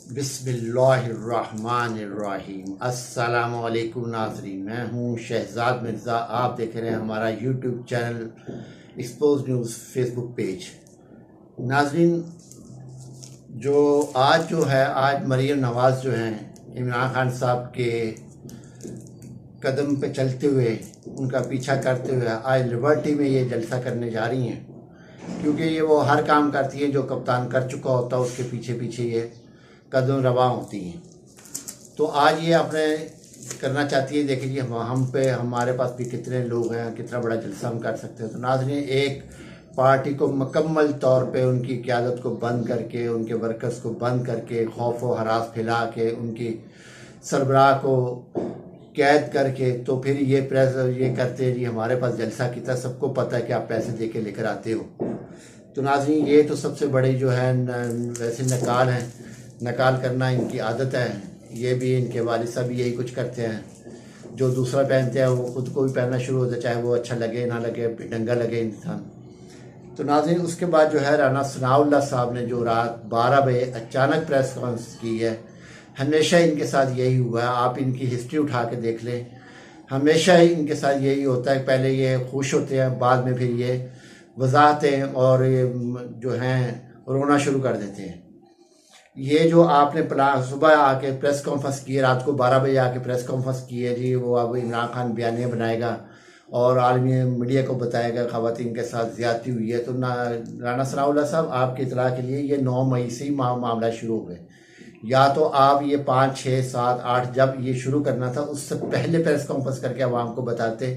बिस्मिल्लाहिर्रहमानिर्रहीम। अस्सलामुअलैकुम नाज़रीन, मैं हूँ शहजाद मिर्ज़ा। आप देख रहे हैं हमारा YouTube channel expose news Facebook page. नाज़रीन, आज मरीम नवाज़ जो हैं इमरान खान साहब के कदम पे चलते हुए, उनका पीछा करते हुए आज लिबर्टी में ये जलसा करने जा रही हैं, क्योंकि ये वो हर काम करती है जो कप्तान कर चुका होता है, उसके पीछे पीछे ये कदम रवा होती हैं। तो आज ये अपने करना चाहती है। देखिए जी, हमारे पास भी कितने लोग हैं, कितना बड़ा जलसा हम कर सकते हैं। तो नाज़रीन, एक पार्टी को मुकम्मल तौर पे उनकी क़यादत को बंद करके, उनके वर्कर्स को बंद करके, खौफ व हरास फैला के, उनकी सरबराह को कैद करके, तो फिर ये प्रेस ये करते हैं जी हमारे पास जलसा कितना, सबको पता है कि आप पैसे दे के लेकर आते हो। तो नाज़रीन, ये तो सबसे बड़ी जो है वैसे नकाल है, नकाल करना इनकी आदत है। ये भी इनके वालिद साहब यही कुछ करते हैं, जो दूसरा पहनते हैं वो खुद को भी पहनना शुरू होता है, चाहे वो अच्छा लगे ना लगे, ढंगा लगे इंसान। तो नाज़रीन, उसके बाद जो है राना सनाउल्लाह साहब ने जो रात 12 बजे अचानक प्रेस कॉन्फ्रेंस की है, हमेशा इनके साथ यही हुआ है। आप इनकी हिस्ट्री उठा के देख लें, हमेशा ही इनके साथ यही होता है। पहले ये खुश होते हैं, बाद में फिर ये वजाहतें और ये जो हैं रोना शुरू कर देते हैं। ये जो आपने प्लान सुबह आके प्रेस कॉन्फ्रेंस की है, रात को 12 बजे आके प्रेस कॉन्फ्रेंस की है जी, वो अब इमरान खान बयानिया बनाएगा और आलमी मीडिया को बताएगा ख़वातीन के साथ ज़्यादती हुई है। तो राना सनाउल्लाह साहब, आपकी इतला के लिए ये 9 मई से ही मामला शुरू हो गए। या तो आप ये 5, 6, 7, 8 जब ये शुरू करना था उससे पहले प्रेस कॉन्फ्रेंस करके आवाम को बताते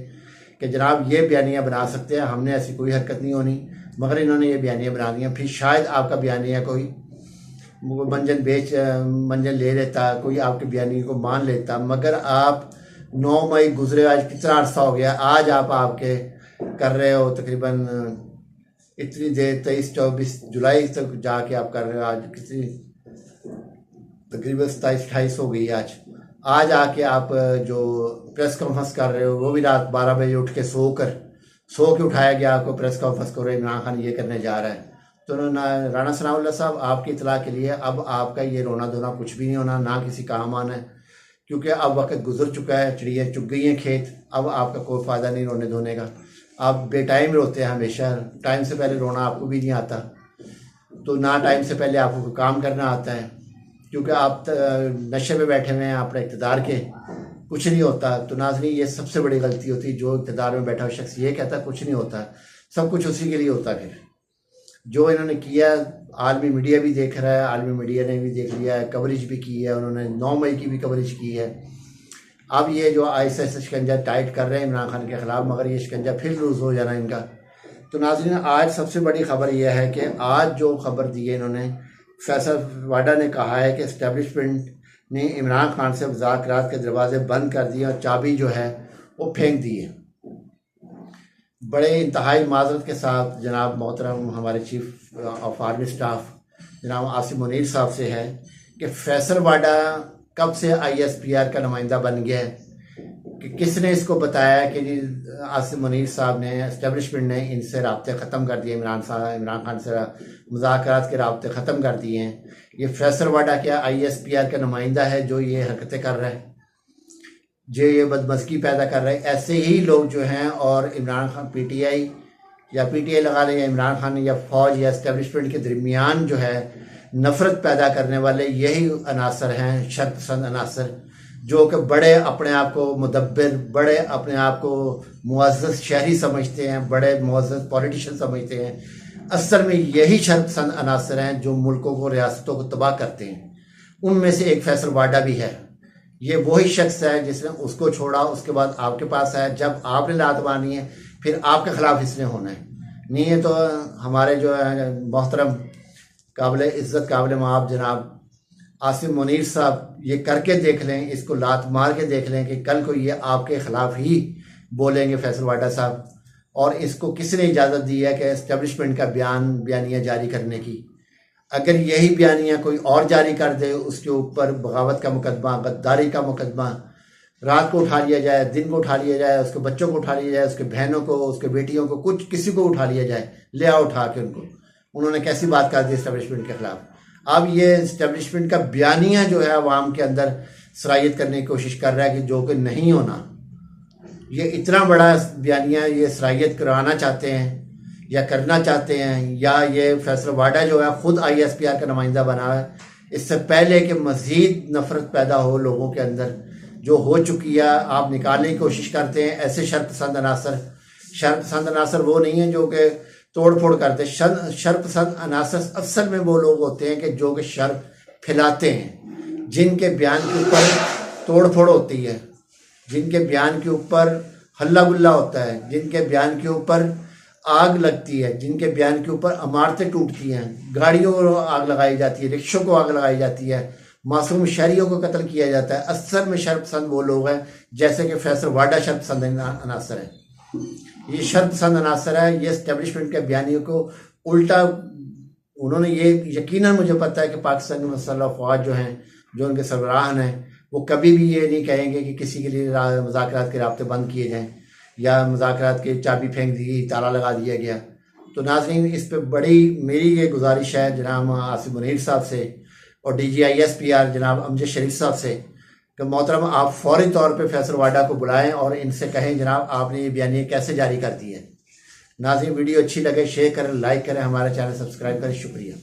कि जनाब ये बयानिया बना सकते हैं, हमने ऐसी कोई हरकत नहीं होनी, मगर इन्होंने ये बयानिया बना दिया। फिर शायद आपका बयानिया कोई मंजन ले लेता, कोई आपके बयानी को मान लेता। मगर आप 9 मई गुजरे, आज कितना अर्सा हो गया, आज आप आपके कर रहे हो तकरीबन इतनी देर 23-24 जुलाई तक जाके आप कर रहे हो। आज कितनी तकरीबन 27-28 हो गई आज आके आप जो प्रेस कॉन्फ्रेंस कर रहे हो वो भी रात 12 बजे उठ के सो के उठाया गया आपको प्रेस कॉन्फ्रेंस करो, इमरान खान ये करने जा रहा है। तो राना सनाउल्लाह साहब, आपकी इतला के लिए अब आपका ये रोना धोना कुछ भी नहीं होना, ना किसी काम आना है, क्योंकि अब वक्त गुजर चुका है, चिड़ियाँ चुग गई हैं खेत। अब आपका कोई फ़ायदा नहीं रोने धोने का। आप बेटाइम रोते हैं हमेशा, टाइम से पहले रोना आपको भी नहीं आता, तो ना टाइम से पहले आपको काम करना आता है, क्योंकि आप नशे में बैठे हुए हैं अपने इक़्तिदार के, कुछ नहीं होता। तो नाज़रीन, ये सबसे बड़ी गलती होती है, जो इक़्तिदार में बैठा हुआ शख्स ये कहता कुछ नहीं होता, सब कुछ उसी के लिए होता। फिर जो इन्होंने किया, आलमी मीडिया भी देख रहा है, आलमी मीडिया ने भी देख लिया है, कवरेज भी की है, उन्होंने 9 मई की भी कवरेज की है। अब ये जो ऐसा शिकंजा टाइट कर रहे हैं इमरान खान के ख़िलाफ़, मगर ये शिकंजा फिर लूज़ हो जाना इनका। तो नाज़रीन, आज सबसे बड़ी खबर यह है कि आज जो खबर दी है इन्होंने, फैसल वाडा ने कहा है कि इस्टेब्लिशमेंट ने इमरान खान से मुज़ाकरात के दरवाजे बंद कर दिए और चाबी जो है वो फेंक दी है। बड़े इंतहाई माजरत के साथ जनाब मोहतरम हमारे चीफ ऑफ आर्मी स्टाफ जनाब आसिम मुनीर साहब से है कि फैसल वाडा कब से ISPR का नुमाइंदा बन गया है, कि किसने इसको बताया कि जी आसिम मुनीर साहब ने, इस्टेब्लिशमेंट ने इनसे राब्ते ख़त्म कर दिए, इमरान खान से मुज़ाकरात के राब्ते ख़त्म कर दिए हैं। ये फैसल वाडा क्या ISPR का नुमाइंदा है जो ये हरकतें कर रहा है, जो ये बदमज़गी पैदा कर रहे हैं। ऐसे ही लोग जो हैं, और इमरान खान PTI या PTI लगा लें, या इमरान खान या फ़ौज या इस्टेब्लिशमेंट के दरमियान जो है नफ़रत पैदा करने वाले यही अनासर हैं, शर्पसंद अनासर, जो कि बड़े अपने आप को मुदब्बिर, बड़े अपने आप को मुअज़्ज़ज़ शहरी समझते हैं, बड़े मुअज़्ज़ज़ पॉलिटिशियन समझते हैं। असल में यही शर्पसंद अनासर हैं जो मुल्कों को, रियासतों को तबाह करते हैं। उनमें से एक फैसल वाडा भी है। ये वही शख्स है जिसने उसको छोड़ा, उसके बाद आपके पास आया, जब आपने लात मानी है फिर आपके ख़िलाफ़ इसने होना है। नहीं है तो हमारे जो है मोहतरम काबिल इज़्ज़त काबिल माब जनाब आसिम मुनीर साहब ये करके देख लें, इसको लात मार के देख लें कि कल को ये आपके ख़िलाफ़ ही बोलेंगे फैसल वाडा साहब। और इसको किसने इजाज़त दी है कि इस्टेब्लिशमेंट का बयानिया जारी करने की? अगर यही बयानिया कोई और जारी कर दे, उसके ऊपर बगावत का मुकदमा, गद्दारी का मुकदमा, रात को उठा लिया जाए, दिन को उठा लिया जाए, उसके बच्चों को उठा लिया जाए, उसके बहनों को, उसके बेटियों को, कुछ किसी को उठा लिया जाए, ले आओ उठा के उनको। उन्होंने कैसी बात कर दी इस्टेब्लिशमेंट के ख़िलाफ़। अब ये इस्टेब्लिशमेंट का बयानिया जो है अवाम के अंदर सराहियत करने की कोशिश कर रहा है कि जो कि नहीं होना। ये इतना बड़ा बयानिया ये सराहियत कराना चाहते हैं या करना चाहते हैं, या ये फैसल वाडा जो है ख़ुद ISPR का नुमाइंदा बना है, इससे पहले कि मज़ीद नफ़रत पैदा हो लोगों के अंदर, जो हो चुकी है आप निकालने की कोशिश करते हैं। ऐसे शरपसंद अनासर वो नहीं है जो कि तोड़ फोड़ करते। शरपसंद अनासर असल में वो लोग होते हैं कि जो कि शर फैलाते हैं, जिनके बयान के ऊपर तोड़ फोड़ होती है, जिनके बयान के ऊपर हल्ला गुल्ला होता है, जिनके बयान के ऊपर आग लगती है, जिनके बयान के ऊपर इमारतें टूटती हैं, गाड़ियों को आग लगाई जाती है, रिक्शों को आग लगाई जाती है, मासूम शहरियों को कत्ल किया जाता है। असल में शरपसंद वो लोग हैं जैसे कि फैसल वाडा शरपसंद अनासर है। ये शरपसंद अनासर है। ये इस्टेब्लिशमेंट के बयानियों को उल्टा उन्होंने ये यकीनन मुझे पता है कि पाकिस्तानी मुसल्लह अफवाज जो हैं, जो उनके सरबराहान हैं, वो कभी भी ये नहीं कहेंगे कि किसी के लिए मुज़ाकरात के राब्ते बंद किए जाएँ या मुज़ाकरात की चाबी फेंक दी गई, ताला लगा दिया गया। तो नाज़रीन, इस पर बड़ी मेरी ये गुजारिश है जनाब आसिफ मुनीर साहब से और DG ISPR जनाब अमजद शरीफ साहब से कि मोहतरम आप फौरी तौर पे फैसल वाडा को बुलाएं और इनसे कहें जनाब आपने ये बयानिया कैसे जारी कर दी है। नाज़रीन, वीडियो अच्छी लगे शेयर करें, लाइक करें, हमारा चैनल सब्सक्राइब करें। शुक्रिया।